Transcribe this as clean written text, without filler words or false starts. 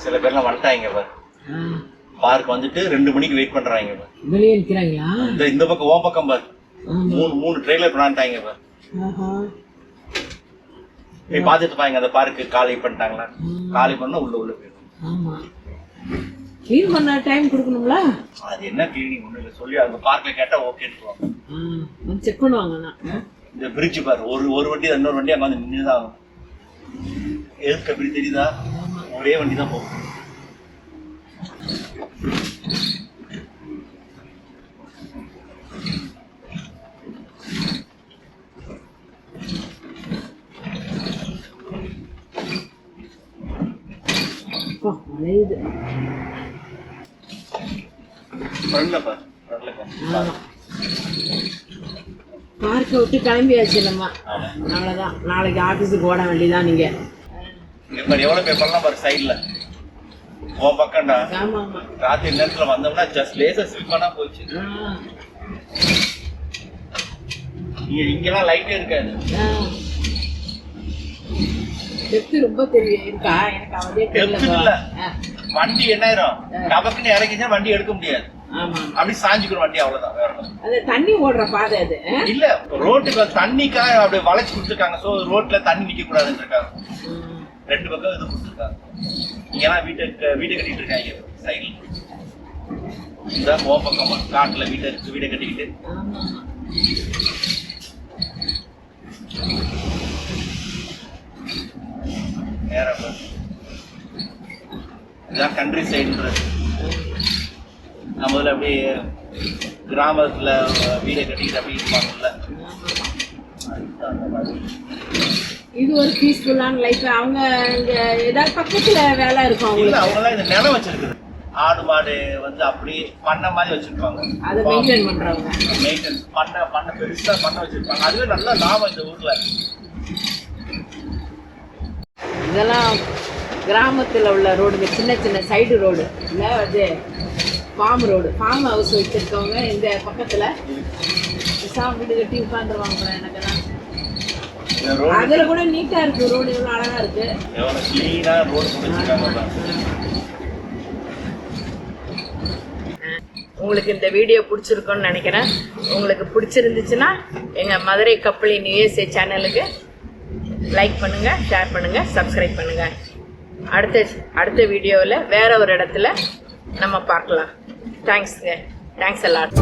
சில பேர்லாம் வந்துட்டாங்க பாரு. பார்க் வந்துட்டு 2 மணிக்கு வெயிட் பண்றாங்க பாரு. வெளியே நிக்கிறாங்களா? இந்த பக்கம் ஓ பக்கம் பாரு. மூணு ட்ரெய்லர் கொண்டாந்துட்டாங்க பாரு. போய் பார்த்துட்டு பாருங்க அந்த பார்க்கு காலி பண்ணிட்டாங்களா. காலி பண்ணா உள்ள போயிடும். ஆமா, கிளீன் பண்ண டைம் கொடுக்கணும்ல. அது என்ன கிளீனிங் ஒண்ணு இல்ல, சொல்லி அந்த பார்க்ல கேட்டா ஓகேன்னு செக் பண்ணுவாங்க. இந்த பிரிட்ஜ் பாரு, ஒரு வண்டி இன்னொரு வண்டி அங்க வந்து நின்றுதான் ஆகும். எதுக்கு அப்படி தெரியுதா? ஒரே வண்டி தான் போகும். பார்க்க விட்டு கிளம்பியாச்சு நம்ம. அவ்வளவுதான், நாளைக்கு ஆபீஸுக்கு ஓட வேண்டியதான். நீங்க எவ்வளவு பேர் பண்ணலாம் பாரு சைட்ல ஓ பக்கம்டா. ராத்திரி நேரத்துல வந்தோம்னா ஜஸ்ட் லேசா ஸ்லிப் பண்ணா போச்சு. இங்கெல்லாம் லைட்டே இருக்காது. ரொம்ப தெரியும் இருக்கா எனக்கு அவதே தெரியல. வண்டி என்ன ஆயிரும், டபக்குன்னு இறங்கிச்சா வண்டி எடுக்க முடியாது. அப்படி சாஞ்சுக்கிற வண்டி, அவ்வளவுதான். வேற அது தண்ணி ஓடுற பாதை அது இல்ல. ரோட்டுக்கு தண்ணிக்காக அப்படியே வளைச்சு கொடுத்துருக்காங்க. சோ ரோட்ல தண்ணி நிக்க கூடாதுன்னு இருக்காங்க. 2 பக்கம் இது கொடுத்துருக்காங்க. இங்கெல்லாம் வீட்டை கட்டிட்டு இருக்காங்க சைடுல. இந்த ஓ பக்கமா காட்டுல வீடை கட்டிக்கிட்டு நேரம். இதுதான் கண்ட்ரி சைடுன்றது. நம்மள அப்படியே கிராமத்துல வீடை கட்டிக்கிட்டு அப்படி இருப்பாங்கல்ல. இது ஒரு பீஸ்ஃபுல்லான லைஃப். அவங்க இங்க ஏதாவது பக்கத்துல வேலை இருக்கும் அவங்களுக்கு. அவங்கலாம் இந்த நிலம் வச்சிருக்குது. ஆடு மாடு வந்து அப்படி பண்ண மாதிரி வச்சிருப்பாங்க. அதை மெயின்டைன் பண்றவங்க. மெயின்டைன் பண்ண பெருசா பண்ண வச்சிருப்பாங்க. அதுவே நல்ல லாபம் இந்த ஊர்ல. இதெல்லாம் கிராமத்துல உள்ள ரோடுங்க, சின்ன சின்ன சைடு ரோடு இல்ல. அது ஃபார்ம் ரோடு, ஃபார்ம் ஹவுஸ் வச்சிருக்கவங்க இந்த பக்கத்துல வீடு கட்டி உட்காந்துருவாங்க. எனக்குதான் அதுல கூட நீட்டா இருக்கு ரோடு, எவ்வளவு அழகா இருக்கு. உங்களுக்கு இந்த வீடியோ பிடிச்சிருக்குன்னு நினைக்கிறேன். உங்களுக்கு பிடிச்சிருந்துச்சுன்னா எங்க மதுரை கப்பலின் USA சேனலுக்கு லைக் பண்ணுங்க, ஷேர் பண்ணுங்க, சப்ஸ்கிரைப் பண்ணுங்க. அடுத்த வீடியோவில் வேற ஒரு இடத்துல நம்ம பார்க்கலாம். தேங்க்ஸ்ங்க. Thanks a lot.